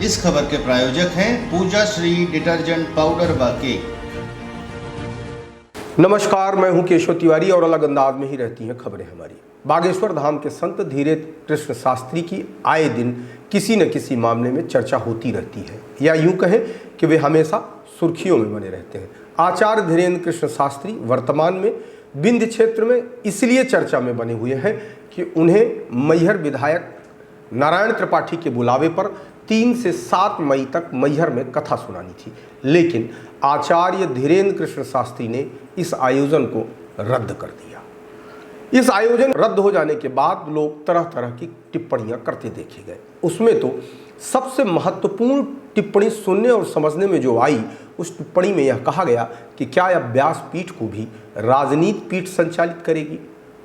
इस खबर के प्रायोजक हैं पूजा श्री डिटर्जेंट पाउडर व केक। नमस्कार, मैं हूं केशव तिवारी और अलग अंदाज में ही रहती हैं खबरें हमारी। बागेश्वर धाम के संत धीरेन कृष्ण शास्त्री की आए दिन किसी न किसी मामले में चर्चा होती रहती है, या यूं कहें कि वे हमेशा सुर्खियों में बने रहते हैं। आचार्य धीरेन कृष्ण शास्त्री वर्तमान में विंध्य क्षेत्र में इसलिए चर्चा में बने हुए हैं कि उन्हें मैहर विधायक नारायण त्रिपाठी के बुलावे पर 3 से 7 मई तक मैहर में कथा सुनानी थी, लेकिन आचार्य धीरेन कृष्ण शास्त्री ने इस आयोजन को रद्द कर दिया। इस आयोजन रद्द हो जाने के बाद लोग तरह तरह की टिप्पणियां करते देखे गए। उसमें तो सबसे महत्वपूर्ण टिप्पणी सुनने और समझने में जो आई, उस टिप्पणी में यह कहा गया कि क्या यह व्यासपीठ को भी राजनीति पीठ संचालित करेगी।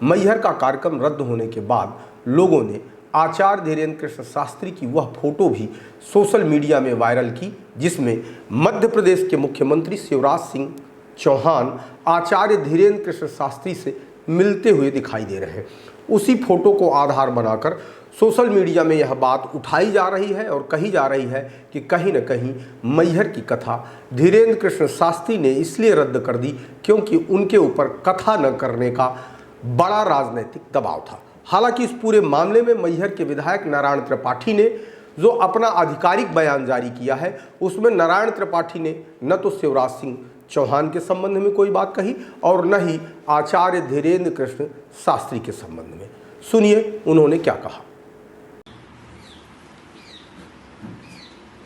मैहर का कार्यक्रम रद्द होने के बाद लोगों ने आचार्य धीरेन कृष्ण शास्त्री की वह फोटो भी सोशल मीडिया में वायरल की, जिसमें मध्य प्रदेश के मुख्यमंत्री शिवराज सिंह चौहान आचार्य धीरेन कृष्ण शास्त्री से मिलते हुए दिखाई दे रहे हैं। उसी फोटो को आधार बनाकर सोशल मीडिया में यह बात उठाई जा रही है और कही जा रही है कि कहीं न कहीं मैहर की कथा धीरेन कृष्ण शास्त्री ने इसलिए रद्द कर दी क्योंकि उनके ऊपर कथा न करने का बड़ा राजनीतिक दबाव था। हालांकि इस पूरे मामले में मैहर के विधायक नारायण त्रिपाठी ने जो अपना आधिकारिक बयान जारी किया है, उसमें नारायण त्रिपाठी ने न तो शिवराज सिंह चौहान के संबंध में कोई बात कही और न ही आचार्य धीरेन कृष्ण शास्त्री के संबंध में। सुनिए उन्होंने क्या कहा।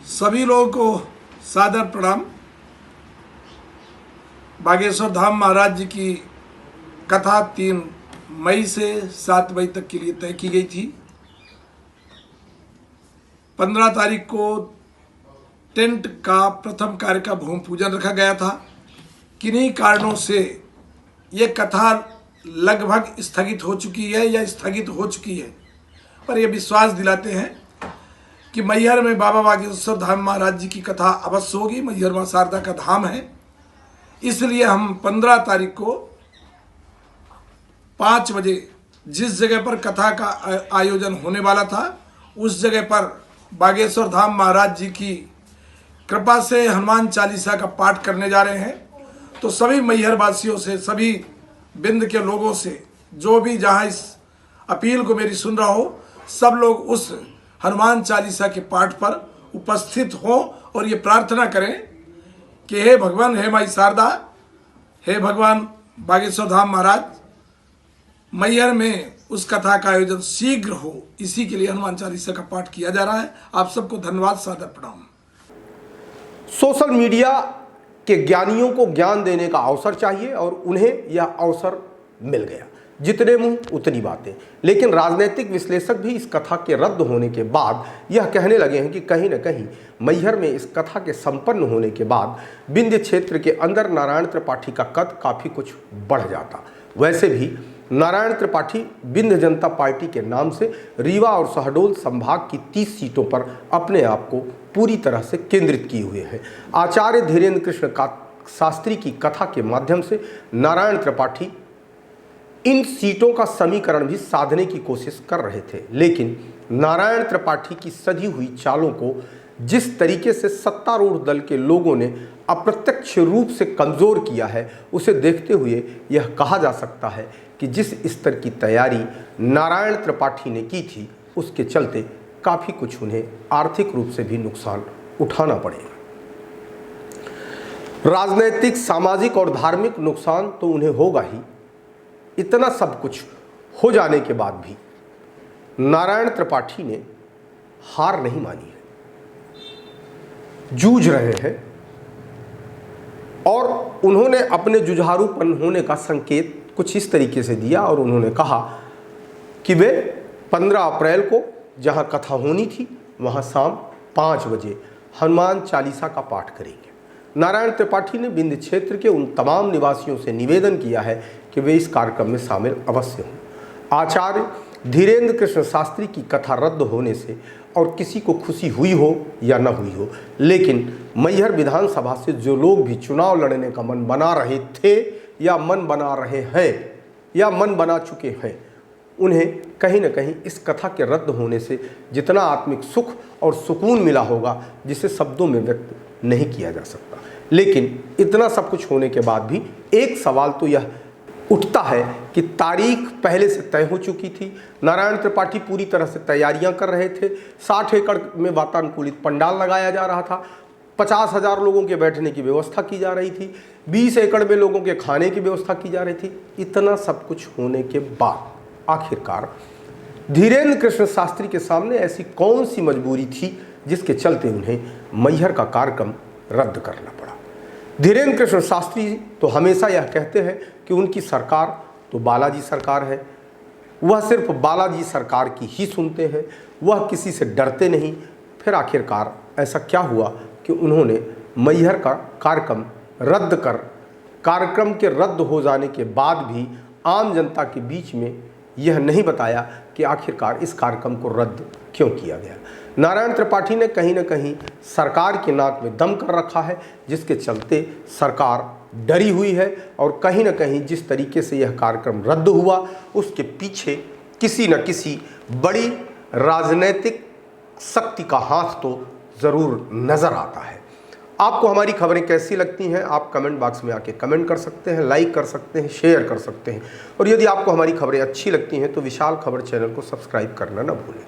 सभी लोगों को सादर प्रणाम। बागेश्वर धाम महाराज जी की कथा 3 मई से 7 मई तक के लिए तय की गई थी। 15 तारीख को टेंट का प्रथम कार्य का भूमि पूजन रखा गया था। किन्हीं कारणों से ये कथा लगभग स्थगित हो चुकी है या स्थगित हो चुकी है, पर यह विश्वास दिलाते हैं कि मैहर में बाबा बागेश्वर धाम महाराज जी की कथा अवश्य होगी। मैहर मां शारदा का धाम है, इसलिए हम 15 तारीख को 5 बजे जिस जगह पर कथा का आयोजन होने वाला था, उस जगह पर बागेश्वर धाम महाराज जी की कृपा से हनुमान चालीसा का पाठ करने जा रहे हैं। तो सभी मैहर वासियों से, सभी बिंद के लोगों से, जो भी जहां इस अपील को मेरी सुन रहा हो, सब लोग उस हनुमान चालीसा के पाठ पर उपस्थित हों और ये प्रार्थना करें कि हे भगवान, हे माई शारदा, हे भगवान बागेश्वर धाम महाराज, मैहर में उस कथा का आयोजन शीघ्र हो। इसी के लिए हनुमान चालीसा का पाठ किया जा रहा है। आप सबको धन्यवाद, सादर प्रणाम। सोशल मीडिया के ज्ञानियों को ज्ञान देने का अवसर चाहिए और उन्हें यह अवसर मिल गया। जितने मुंह उतनी बातें। लेकिन राजनीतिक विश्लेषक भी इस कथा के रद्द होने के बाद यह कहने लगे हैं कि कहीं न कहीं मैहर में इस कथा के संपन्न होने के बाद विंध्य क्षेत्र के अंदर नारायण त्रिपाठी का कद काफ़ी कुछ बढ़ जाता। वैसे भी नारायण त्रिपाठी विंध्य जनता पार्टी के नाम से रीवा और शहडोल संभाग की 30 सीटों पर अपने आप को पूरी तरह से केंद्रित किए हुए हैं। आचार्य धीरेन कृष्ण शास्त्री की कथा के माध्यम से नारायण त्रिपाठी इन सीटों का समीकरण भी साधने की कोशिश कर रहे थे, लेकिन नारायण त्रिपाठी की सजी हुई चालों को जिस तरीके से सत्तारूढ़ दल के लोगों ने अप्रत्यक्ष रूप से कमज़ोर किया है, उसे देखते हुए यह कहा जा सकता है कि जिस स्तर की तैयारी नारायण त्रिपाठी ने की थी, उसके चलते काफ़ी कुछ उन्हें आर्थिक रूप से भी नुकसान उठाना पड़ेगा। राजनैतिक, सामाजिक और धार्मिक नुकसान तो उन्हें होगा ही। इतना सब कुछ हो जाने के बाद भी नारायण त्रिपाठी ने हार नहीं मानी है, जूझ रहे हैं और उन्होंने अपने जुझारूपन होने का संकेत कुछ इस तरीके से दिया और उन्होंने कहा कि वे 15 अप्रैल को जहां कथा होनी थी वहां शाम 5 बजे हनुमान चालीसा का पाठ करेंगे। नारायण त्रिपाठी ने विंध्य क्षेत्र के उन तमाम निवासियों से निवेदन किया है कि वे इस कार्यक्रम में शामिल अवश्य हों। आचार्य धीरेन्द्र कृष्ण शास्त्री की कथा रद्द होने से और किसी को खुशी हुई हो या न हुई हो, लेकिन मैहर विधानसभा से जो लोग भी चुनाव लड़ने का मन बना रहे थे या मन बना रहे हैं या मन बना चुके हैं, उन्हें कहीं न कहीं इस कथा के रद्द होने से जितना आत्मिक सुख और सुकून मिला होगा, जिसे शब्दों में व्यक्त नहीं किया जा सकता। लेकिन इतना सब कुछ होने के बाद भी एक सवाल तो यह उठता है कि तारीख पहले से तय हो चुकी थी। नारायण त्रिपाठी पूरी तरह से तैयारियां कर रहे थे। 60 एकड़ में वातानुकूलित पंडाल लगाया जा रहा था। 50,000 लोगों के बैठने की व्यवस्था की जा रही थी। 20 एकड़ में लोगों के खाने की व्यवस्था की जा रही थी। इतना सब कुछ होने के बाद आखिरकार धीरेन्द्र कृष्ण शास्त्री के सामने ऐसी कौन सी मजबूरी थी जिसके चलते उन्हें मैहर का कार्यक्रम रद्द करना पड़ा। धीरेन्द्र कृष्ण शास्त्री तो हमेशा यह कहते हैं कि उनकी सरकार तो बालाजी सरकार है, वह सिर्फ बालाजी सरकार की ही सुनते हैं, वह किसी से डरते नहीं। फिर आखिरकार ऐसा क्या हुआ कि उन्होंने मैहर का कार्यक्रम रद्द कर, कार्यक्रम के रद्द हो जाने के बाद भी आम जनता के बीच में यह नहीं बताया कि आखिरकार इस कार्यक्रम को रद्द क्यों किया गया। नारायण त्रिपाठी ने कहीं न कहीं सरकार के नाक में दम कर रखा है, जिसके चलते सरकार डरी हुई है और कहीं न कहीं जिस तरीके से यह कार्यक्रम रद्द हुआ उसके पीछे किसी न किसी बड़ी राजनीतिक शक्ति का हाथ तो ज़रूर नज़र आता है। आपको हमारी खबरें कैसी लगती हैं आप कमेंट बॉक्स में आके कमेंट कर सकते हैं, लाइक कर सकते हैं, शेयर कर सकते हैं। और यदि आपको हमारी खबरें अच्छी लगती हैं तो विशाल खबर चैनल को सब्सक्राइब करना न भूलें।